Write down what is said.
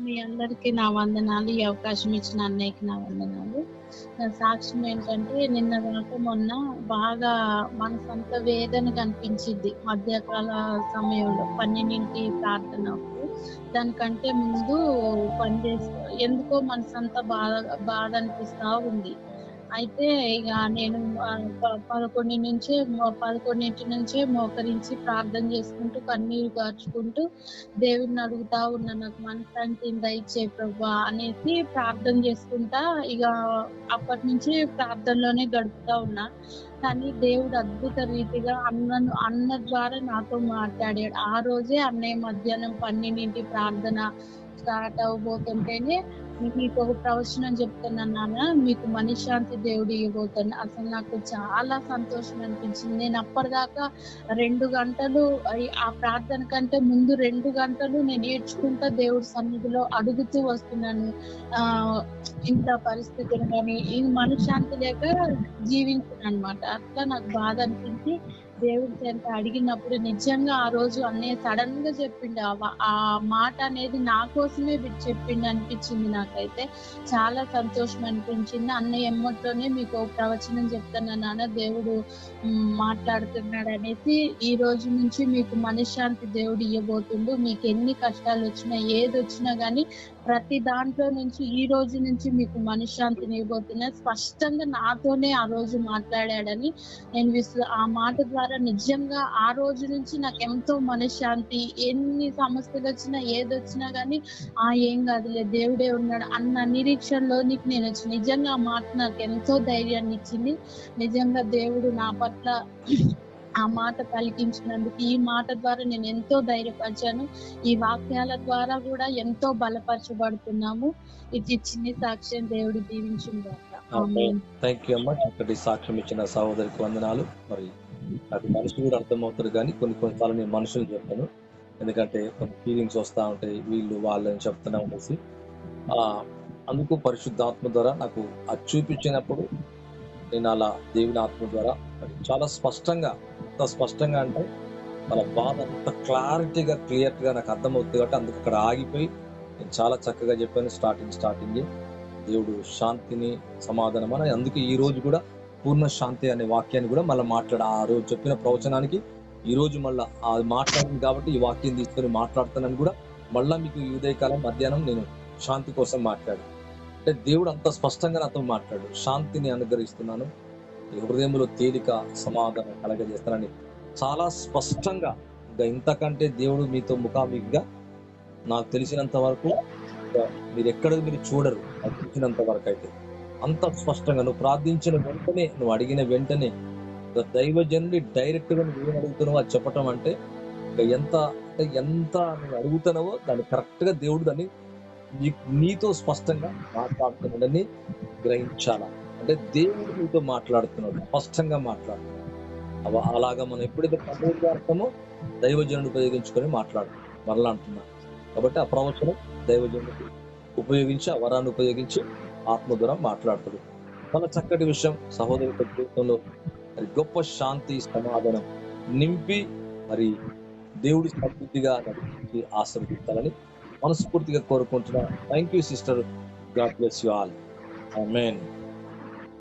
మీ అందరికీ నా వందనాలు. ఈ అవకాశం ఇచ్చిన అన్నయ్యకి నా వందనాలు. నా సాక్ష్యం ఏంటంటే నిన్న కాక మొన్న బాగా మనసంతా వేదన కనిపించిద్ది. మధ్యకాల సమయంలో 12 ప్రార్థనప్పుడు. దానికంటే ముందు పని చేస్తూ ఎందుకో మనసంతా బాధ అనిపిస్తా ఉంది. అయితే ఇగ నేను 11 నుంచే మోకరించి ప్రార్థన చేసుకుంటూ, కన్నీరు గార్చుకుంటూ దేవుడిని అడుగుతా ఉన్నా. నాకు మనశ్శాంతిని దయచేయి ప్రభువా అనేసి ప్రార్థన చేసుకుంటా ఇగ అప్పటినుంచి ప్రార్థనలోనే గడుపుతా ఉన్నా. కానీ దేవుడు అద్భుత రీతిగా అన్న ద్వారా నాతో మాట్లాడాడు. ఆ రోజే అన్నయ్య మధ్యాహ్నం 12 ప్రార్థన స్టార్ట్ అవ్వబోతుంటేనే మీకు ఒక ప్రవచనం చెప్తున్నాను నాన్న, మీకు మనశ్శాంతి దేవుడు ఇవ్వబోతున్నాడు. అసలు నాకు చాలా సంతోషం అనిపించింది. నేను అప్పటిదాకా 2 గంటలు ఆ ప్రార్థన కంటే ముందు 2 గంటలు నేను ఏడ్చుకుంటా దేవుడి సన్నిధిలో అడుగుతూ వస్తున్నాను. ఇంత పరిస్థితులు కానీ ఈ మనశ్శాంతి లేక జీవించానన్నమాట. అట్లా నాకు బాధ అనిపించి దేవుడి చెంత అడిగినప్పుడు నిజంగా ఆ రోజు అన్నయ్య సడన్ గా చెప్పిండు. ఆ మాట అనేది నా కోసమే చెప్పిండు అనిపించింది. నాకైతే చాలా సంతోషం అనిపించింది. అన్నయ్య ఎమ్మట్లోనే మీకు ప్రవచనం చెప్తాను నాన్న, దేవుడు మాట్లాడుతున్నాడు అనేసి, ఈ రోజు నుంచి మీకు మనశ్శాంతి దేవుడు ఇవ్వబోతుండు. మీకు ఎన్ని కష్టాలు వచ్చినా ఏది వచ్చినా గానీ ప్రతి దాంట్లో నుంచి ఈ రోజు నుంచి మీకు మనశ్శాంతిని ఇవ్వబోతున్నా. స్పష్టంగా నాతోనే ఆ రోజు మాట్లాడాడని నేను ఆ మాట ద్వారా నిజంగా ఆ రోజు నుంచి నాకు ఎంతో మనశ్శాంతి. ఎన్ని సమస్యలు వచ్చినా ఏదొచ్చినా గానీ ఏం కాదులే దేవుడే ఉన్నాడు అన్న నిరీక్షణలోనికి నేను వచ్చి నిజంగా ఆ మాట నాకు ఎంతో ధైర్యాన్ని ఇచ్చింది. నిజంగా దేవుడు నా పట్ల ఆ మాట పలికించినందుకు ఈ మాట ద్వారా నేను ఎంతో ధైర్యపరిచాను. ఈ వాక్యాల ద్వారా కూడా ఎంతో బలపరచబడుతున్నాము. ఇది చిన్ని సాక్ష్యం. దేవుడు దీవించింది. థ్యాంక్ యూ అమ్మా. చక్కటి సాక్ష్యం ఇచ్చిన సహోదరికి వందనాలు. మరి అది మనుషులు కూడా అర్థమవుతారు, కానీ కొన్నిసార్లు నేను మనుషులు చెప్పాను, ఎందుకంటే కొన్ని ఫీలింగ్స్ వస్తూ ఉంటాయి, వీళ్ళు వాళ్ళని చెప్తున్నా ఉండేసి. అందుకు పరిశుద్ధాత్మ ద్వారా నాకు అది చూపించినప్పుడు నేను అలా దేవుని ఆత్మ ద్వారా చాలా స్పష్టంగా, అంత స్పష్టంగా అంటే వాళ్ళ బాధ అంత క్లారిటీగా క్లియర్గా నాకు అర్థమవుతుంది. కాబట్టి అందుకు అక్కడ ఆగిపోయి నేను చాలా చక్కగా చెప్పాను. స్టార్టింగ్ దేవుడు శాంతిని సమాధానం అని, అందుకే ఈ రోజు కూడా పూర్ణ శాంతి అనే వాక్యాన్ని కూడా మళ్ళీ ఆ రోజు చెప్పిన ప్రవచనానికి ఈ రోజు మళ్ళీ అది మాట్లాడింది కాబట్టి ఈ వాక్యం తీసుకొని మాట్లాడుతానని కూడా మళ్ళీ మీకు ఈ ఉదయకాలం మధ్యాహ్నం నేను శాంతి కోసం మాట్లాడాను. అంటే దేవుడు అంత స్పష్టంగా నాతో మాట్లాడు, శాంతిని అనుగ్రహిస్తున్నాను, ఈ హృదయంలో తేలిక సమాధానం కలగజేస్తానని చాలా స్పష్టంగా. ఇంకా ఇంతకంటే దేవుడు మీతో ముఖాముఖిగా నాకు తెలిసినంత వరకు మీరు ఎక్కడ మీరు చూడరు. నాకు తెలిసినంత వరకు అయితే అంత స్పష్టంగా నువ్వు ప్రార్థించిన వెంటనే, నువ్వు అడిగిన వెంటనే దైవజనుడి డైరెక్ట్ గా నువ్వు ఏం అడుగుతున్నావో అది చెప్పటం అంటే ఎంత నువ్వు అడుగుతున్నావో దాన్ని కరెక్ట్ గా దేవుడు దాన్ని నీతో స్పష్టంగా మాట్లాడుతున్నాడని గ్రహించాలా. అంటే దేవుడు నీతో మాట్లాడుతున్నాడు, స్పష్టంగా మాట్లాడుతున్నాడు. అలాగా మనం ఎప్పుడైతే పనులు దైవజనుడు ఉపయోగించుకొని మాట్లాడుతున్నాం మరలా అంటున్నాను. కాబట్టి ఆ ప్రవచనం దైవజనుడికి ఉపయోగించి, ఆ వరాన్ని ఉపయోగించి ఆత్మ ద్వారా మాట్లాడుతాడు. చాలా చక్కటి విషయం. సహోదరు జీవితంలో మరి గొప్ప శాంతి సమాధానం నింపి మరి దేవుడి సమృద్ధిగా నడిపించి ఆశీర్వదించాలని మనస్ఫూర్తిగా కోరుకుంటున్నా. Thank you sister. God bless you all. Amen.